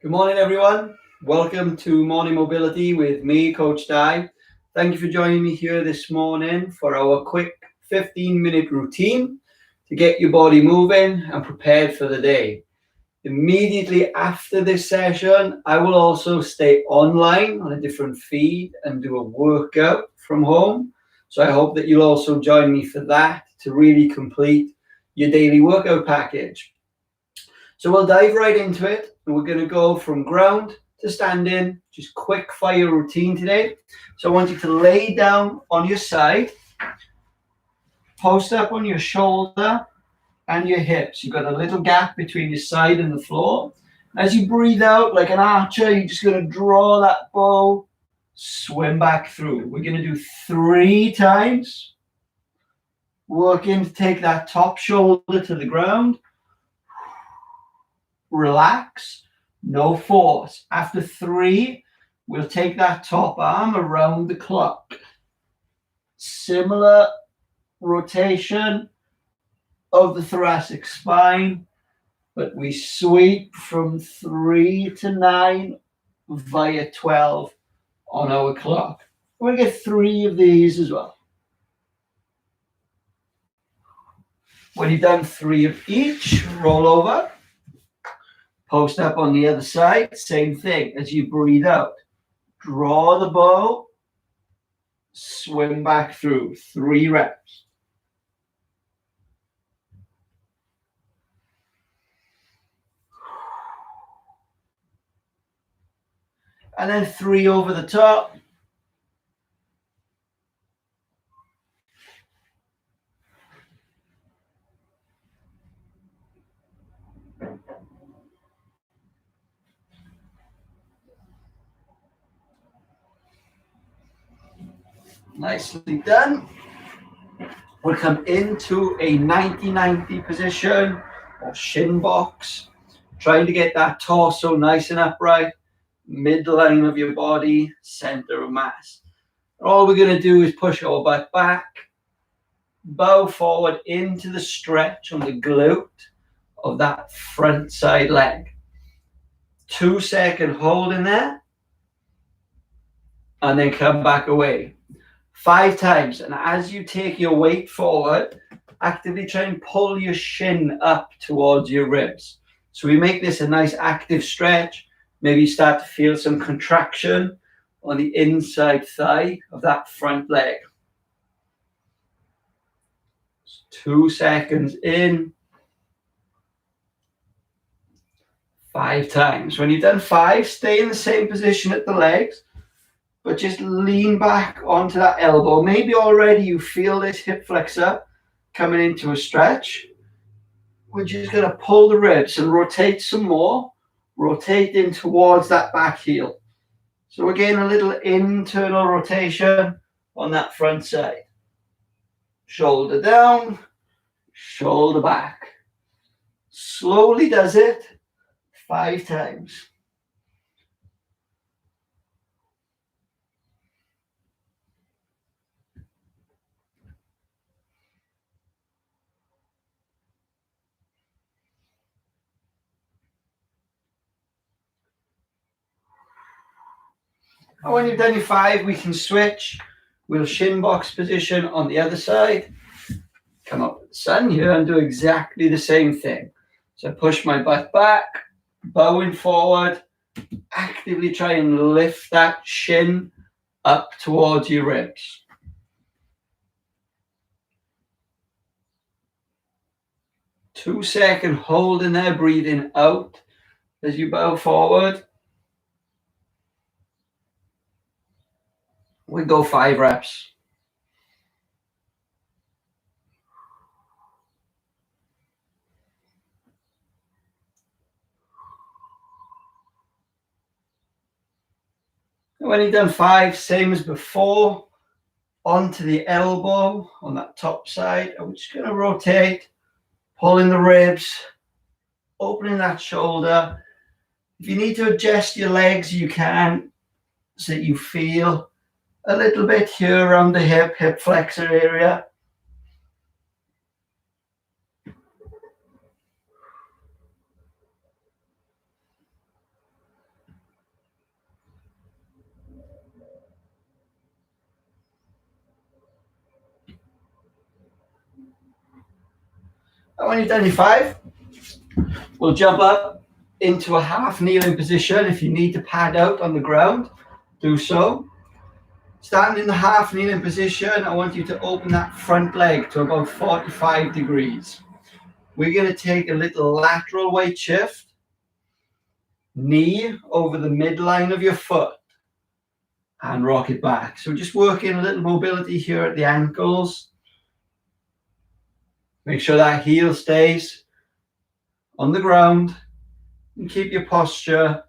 Good morning, everyone. Welcome to Morning Mobility with me, Coach Di. Thank you for joining me here this morning for our quick 15-minute routine to get your body moving and prepared for the day. Immediately after this session, I will also stay online on a different feed and do a workout from home. So I hope that you'll also join me for that to really complete your daily workout package. So we'll dive right into it, and we're going to go from ground to standing, just quick fire routine today. So I want you to lay down on your side, post up on your shoulder and your hips. You've got a little gap between your side and the floor. As you breathe out like an archer, you're just going to draw that bow, swim back through. We're going to do 3 times. Working to take that top shoulder to the ground. Relax, no force. After 3, we'll take that top arm around the clock. Similar rotation of the thoracic spine, but we sweep from 3 to 9 via 12 on our clock. We're going to get 3 of these as well. When you've done 3 of each, roll over. Post up on the other side, same thing. As you breathe out, draw the bow, swim back through, 3 reps. And then 3 over the top. Nicely done. We'll come into a 90-90 position or shin box, trying to get that torso nice and upright, midline of your body, center of mass. All we're going to do is push our butt back, bow forward into the stretch on the glute of that front side leg. 2-second hold in there, and then come back away. 5 times, and as you take your weight forward, actively try and pull your shin up towards your ribs. So we make this a nice active stretch. Maybe you start to feel some contraction on the inside thigh of that front leg. 2 seconds in. 5 times. When you've done 5, stay in the same position at the legs, but just lean back onto that elbow. Maybe already you feel this hip flexor coming into a stretch. We're just going to pull the ribs and rotate some more. Rotate in towards that back heel. So again, a little internal rotation on that front side. Shoulder down, shoulder back. Slowly does it. 5 times. And when you've done your 5, we can switch. We'll shin box position on the other side. Come up with the sun here and do exactly the same thing. So push my butt back, bowing forward, actively try and lift that shin up towards your ribs. Two-second hold in there, breathing out as you bow forward. We go 5 reps. And when you've done 5, same as before, onto the elbow on that top side. And we're just going to rotate, pulling the ribs, opening that shoulder. If you need to adjust your legs, you can, so that you feel a little bit here around the hip flexor area. And when you've done your 5, we'll jump up into a half kneeling position. If you need to pad out on the ground, do so. Stand in the half kneeling position. I want you to open that front leg to about 45 degrees. We're going to take a little lateral weight shift. Knee over the midline of your foot and rock it back. So just working a little mobility here at the ankles. Make sure that heel stays on the ground and keep your posture,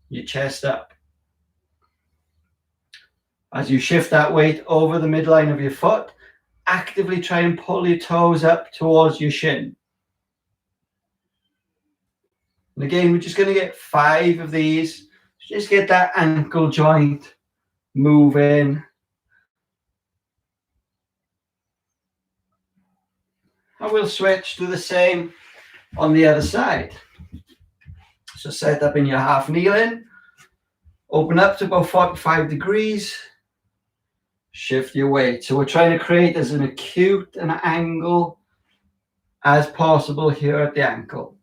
your chest up. As you shift that weight over the midline of your foot, actively try and pull your toes up towards your shin. And again, we're just going to get 5 of these. Just get that ankle joint moving. And we'll switch to the same on the other side. So set up in your half kneeling. Open up to about 45 degrees. Shift your weight. So we're trying to create as an acute an angle as possible here at the ankle.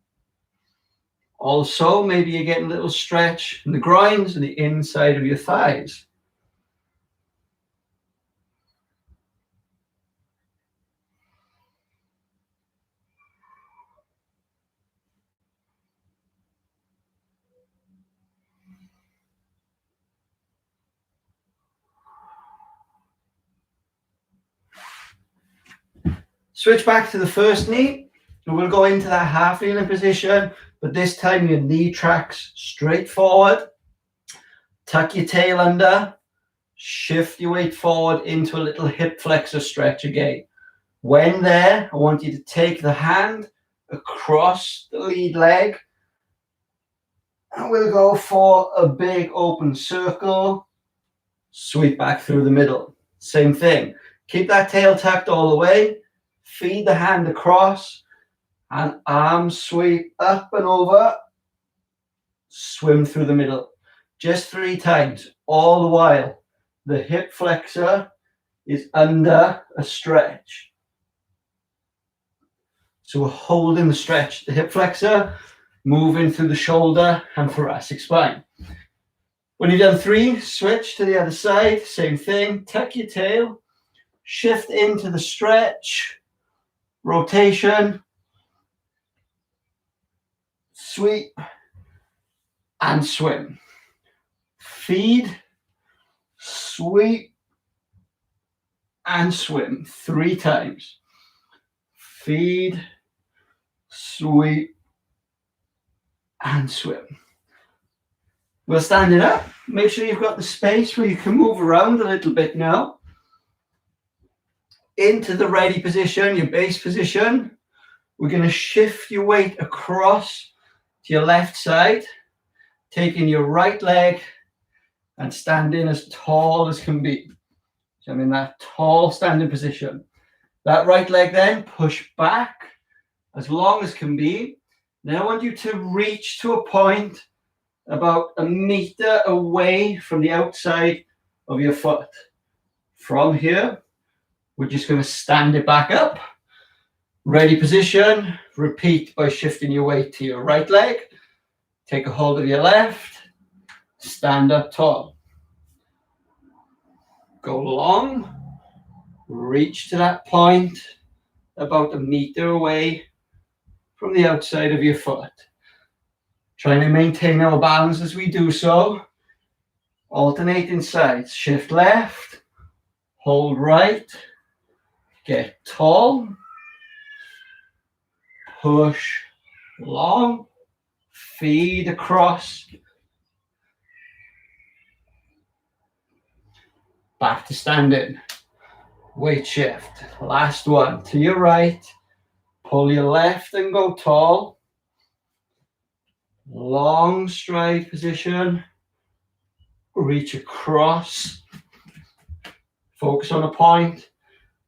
Also, maybe you're getting a little stretch in the groins and the inside of your thighs. Switch back to the first knee, and we'll go into that half kneeling position, but this time your knee tracks straight forward. Tuck your tail under, shift your weight forward into a little hip flexor stretch again. When there, I want you to take the hand across the lead leg, and we'll go for a big open circle, sweep back through the middle. Same thing, keep that tail tucked all the way. Feed the hand across and arm sweep up and over, swim through the middle. Just 3 times, all the while the hip flexor is under a stretch. So we're holding the stretch, the hip flexor, moving through the shoulder and thoracic spine. When you've done 3, switch to the other side, same thing, tuck your tail, shift into the stretch, rotation, sweep, and swim. Feed, sweep, and swim 3 times. Feed, sweep, and swim. We'll stand it up. Make sure you've got the space where you can move around a little bit now. Into the ready position, your base position. We're going to shift your weight across to your left side, taking your right leg and standing as tall as can be. So I'm in that tall standing position. That right leg then, push back as long as can be. Then I want you to reach to a point about 1 meter away from the outside of your foot. From here, we're just going to stand it back up. Ready position. Repeat by shifting your weight to your right leg. Take a hold of your left. Stand up tall. Go long. Reach to that point about 1 meter away from the outside of your foot. Trying to maintain our balance as we do so. Alternating sides. Shift left. Hold right. Get tall, push long, feed across, back to standing, weight shift, last one, to your right, pull your left and go tall, long stride position, reach across, focus on a point,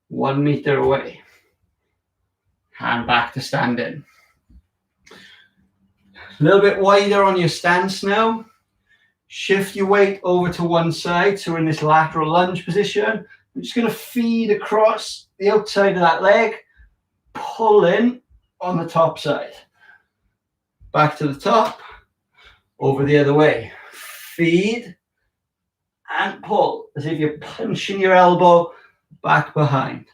1 meter away. Hand back to standing. A little bit wider on your stance now. Shift your weight over to one side. So we're in this lateral lunge position. I'm just going to feed across the outside of that leg. Pull in on the top side. Back to the top, over the other way. Feed and pull, as if you're punching your elbow back behind.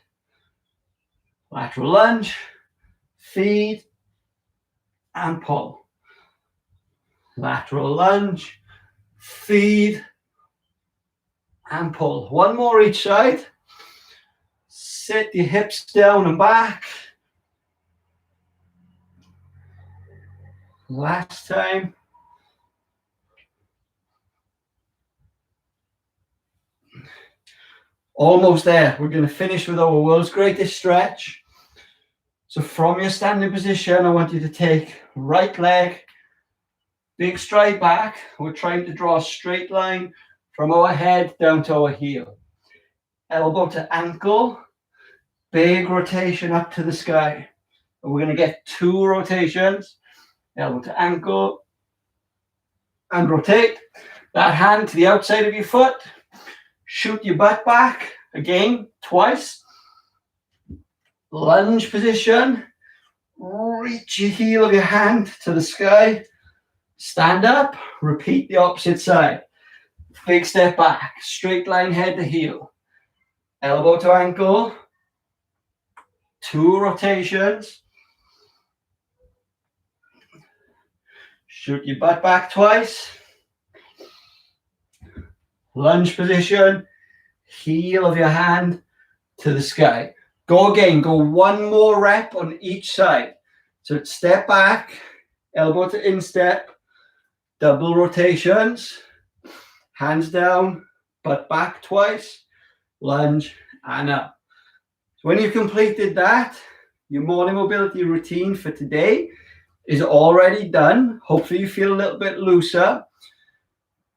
Lateral lunge, feed and pull. Lateral lunge, feed and pull. One more each side. Sit your hips down and back. Last time. Almost there. We're going to finish with our world's greatest stretch. So from your standing position, I want you to take right leg, big stride back. We're trying to draw a straight line from our head down to our heel. Elbow to ankle, big rotation up to the sky. And we're going to get 2 rotations. Elbow to ankle and rotate. That hand to the outside of your foot. Shoot your butt back again, twice. Lunge position. Reach your heel of your hand to the sky. Stand up. Repeat the opposite side. Big step back. Straight line head to heel. Elbow to ankle. 2 rotations. Shoot your butt back twice. Lunge position. Heel of your hand to the sky. Go again. Go 1 more rep on each side. So step back. Elbow to instep. Double rotations. Hands down. Butt back twice. Lunge and up. So when you've completed that, your morning mobility routine for today is already done. Hopefully you feel a little bit looser.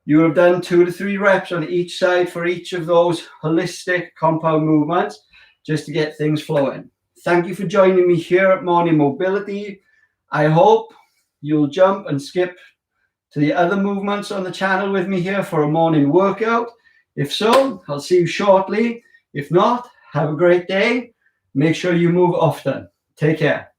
You have done 2 to 3 reps on each side for each of those holistic compound movements just to get things flowing. Thank you for joining me here at Morning Mobility. I hope you'll jump and skip to the other movements on the channel with me here for a morning workout. If so, I'll see you shortly. If not, have a great day. Make sure you move often. Take care.